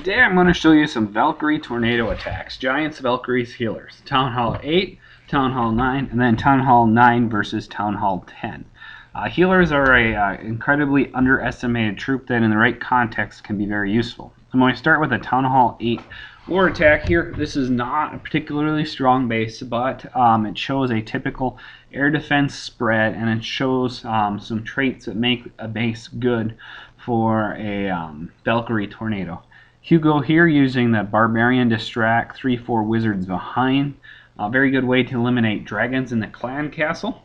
Today I'm going to show you some Valkyrie Tornado attacks. Giants, Valkyries, Healers. Town Hall 8, Town Hall 9, and then Town Hall 9 versus Town Hall 10. Healers are a incredibly underestimated troop that in the right context can be very useful. I'm going to start with a Town Hall 8 war attack here. This is not a particularly strong base, but it shows a typical air defense spread, and it shows some traits that make a base good for a Valkyrie Tornado. Hugo here using the Barbarian Distract 3-4 Wizards behind. A very good way to eliminate dragons in the clan castle.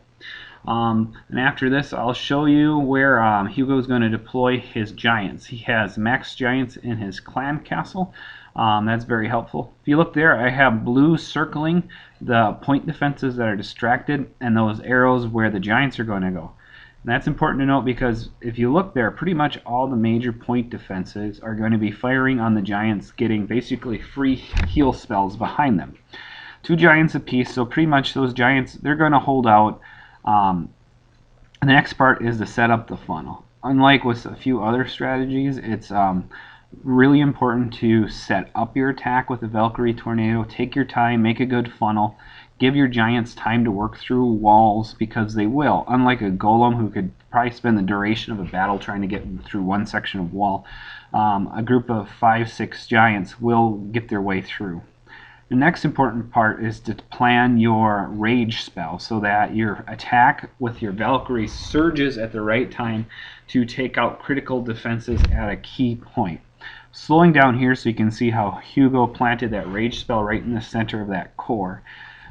And after this I'll show you where Hugo is going to deploy his giants. He has max giants in his clan castle. That's very helpful. If you look there, I have blue circling the point defenses that are distracted and those arrows where the giants are going to go. And that's important to note because if you look there, pretty much all the major point defenses are going to be firing on the giants, getting basically free heal spells behind them. 2 giants apiece, so pretty much those giants, they're going to hold out. And the next part is to set up the funnel. Unlike with a few other strategies, it's really important to set up your attack with the Valkyrie Tornado. Take your time, make a good funnel. Give your giants time to work through walls because they will. Unlike a golem who could probably spend the duration of a battle trying to get through one section of wall, a group of 5-6 giants will get their way through. The next important part is to plan your rage spell so that your attack with your Valkyrie surges at the right time to take out critical defenses at a key point. Slowing down here so you can see how Hugo planted that rage spell right in the center of that core.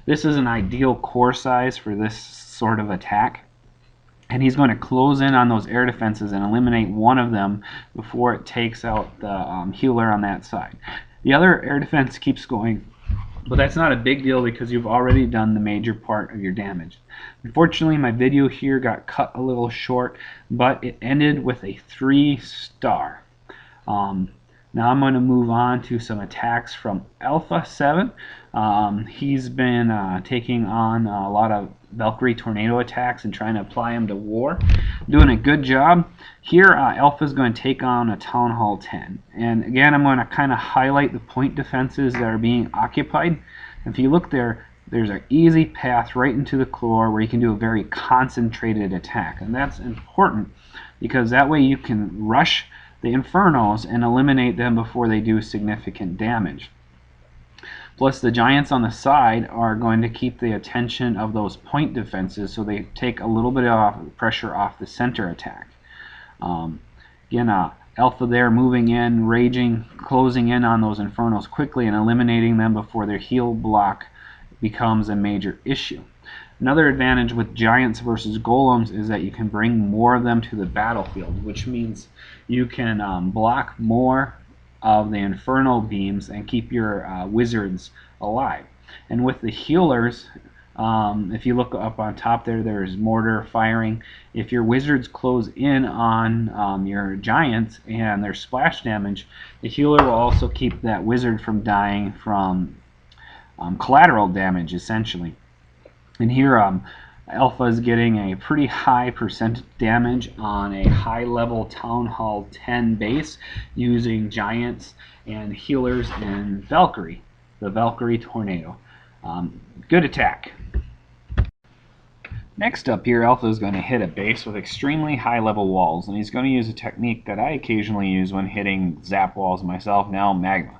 This is an ideal core size for this sort of attack, and he's going to close in on those air defenses and eliminate one of them before it takes out the healer on that side. The other air defense keeps going, but that's not a big deal because you've already done the major part of your damage. Unfortunately, my video here got cut a little short, but it ended with a 3-star. Now I'm going to move on to some attacks from Alpha 7. He's been taking on a lot of Valkyrie Tornado attacks and trying to apply them to war. Doing a good job. Here Alpha is going to take on a Town Hall 10. And again, I'm going to kind of highlight the point defenses that are being occupied. If you look there, there's an easy path right into the core where you can do a very concentrated attack. And that's important because that way you can rush the Infernos and eliminate them before they do significant damage. Plus the giants on the side are going to keep the attention of those point defenses so they take a little bit of pressure off the center attack. Again, Alpha there moving in, raging, closing in on those Infernos quickly and eliminating them before their heal block becomes a major issue. Another advantage with giants versus golems is that you can bring more of them to the battlefield, which means you can block more of the infernal beams and keep your wizards alive. And with the healers, if you look up on top there, there's mortar firing. If your wizards close in on your giants and their splash damage, the healer will also keep that wizard from dying from collateral damage, essentially. And here Alpha is getting a pretty high percent damage on a high level Town Hall 10 base using giants and healers and Valkyrie, the Valkyrie Tornado. Good attack. Next up here, Alpha is going to hit a base with extremely high level walls, and he's going to use a technique that I occasionally use when hitting zap walls myself, now magma.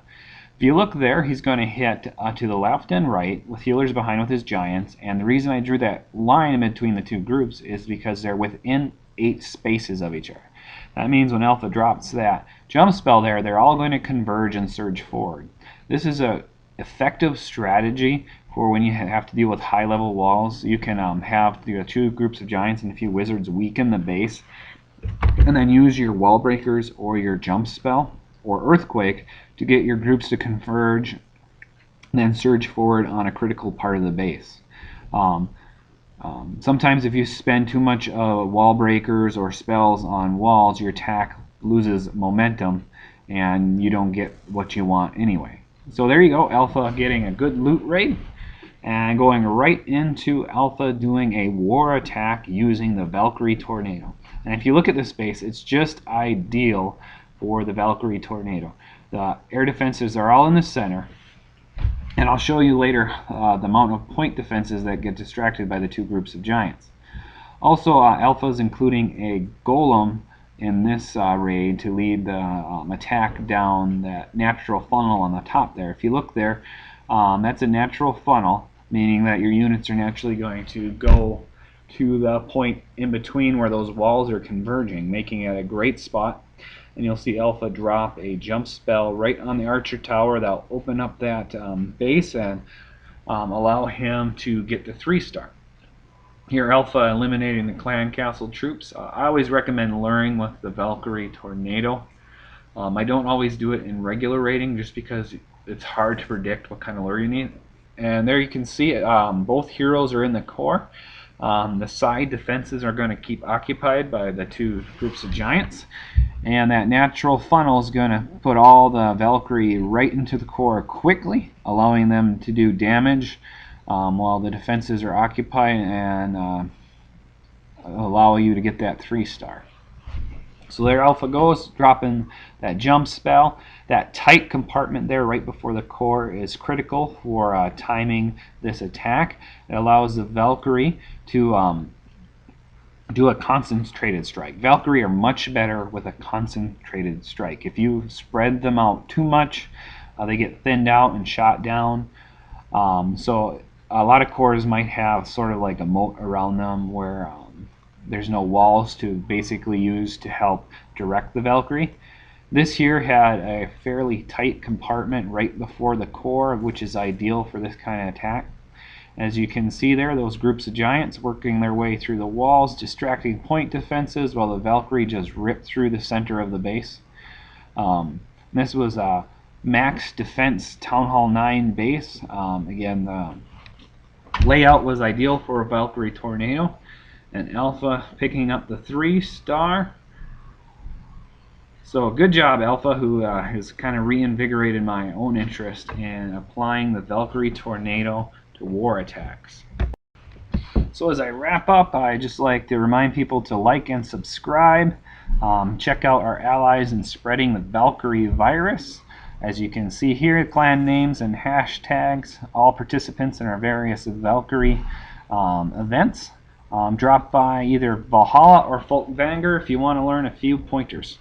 If you look there, he's going to hit to the left and right with healers behind with his giants, and the reason I drew that line in between the two groups is because they're within 8 spaces of each other. That means when Alpha drops that jump spell there, they're all going to converge and surge forward. This is an effective strategy for when you have to deal with high level walls. You can have 2 groups of giants and a few wizards weaken the base, and then use your wall breakers or your jump spell or earthquake to get your groups to converge and then surge forward on a critical part of the base. Sometimes if you spend too much wall breakers or spells on walls, your attack loses momentum and you don't get what you want anyway. So there you go, Alpha getting a good loot raid and going right into Alpha doing a war attack using the Valkyrie Tornado. And if you look at this base, it's just ideal for the Valkyrie Tornado. The air defenses are all in the center, and I'll show you later the amount of point defenses that get distracted by the two groups of giants. Also, Alpha is including a Golem in this raid to lead the attack down that natural funnel on the top there. If you look there, that's a natural funnel, meaning that your units are naturally going to go to the point in between where those walls are converging, making it a great spot. And you'll see Alpha drop a jump spell right on the archer tower that'll open up that base and allow him to get the 3-star. Here, Alpha eliminating the clan castle troops. I always recommend luring with the Valkyrie Tornado. I don't always do it in regular raiding just because it's hard to predict what kind of lure you need. And there you can see it. Both heroes are in the core. The side defenses are going to keep occupied by the two groups of giants. And that natural funnel is going to put all the Valkyrie right into the core quickly, allowing them to do damage while the defenses are occupied and allow you to get that 3-star. So there Alpha goes, dropping that jump spell. That tight compartment there right before the core is critical for timing this attack. It allows the Valkyrie to do a concentrated strike. Valkyrie are much better with a concentrated strike. If you spread them out too much, they get thinned out and shot down. So a lot of cores might have sort of like a moat around them where there's no walls to basically use to help direct the Valkyrie. This here had a fairly tight compartment right before the core, which is ideal for this kind of attack. As you can see there, those groups of giants working their way through the walls, distracting point defenses, while the Valkyrie just ripped through the center of the base. This was a max defense Town Hall 9 base. Again, the layout was ideal for a Valkyrie Tornado, and Alpha picking up the 3-star. So good job, Alpha, who has kind of reinvigorated my own interest in applying the Valkyrie Tornado to war attacks. So as I wrap up, I just like to remind people to like and subscribe. Check out our allies in spreading the Valkyrie virus. As you can see here, clan names and hashtags, all participants in our various Valkyrie events. Drop by either Valhalla or Folk Vanguard if you want to learn a few pointers.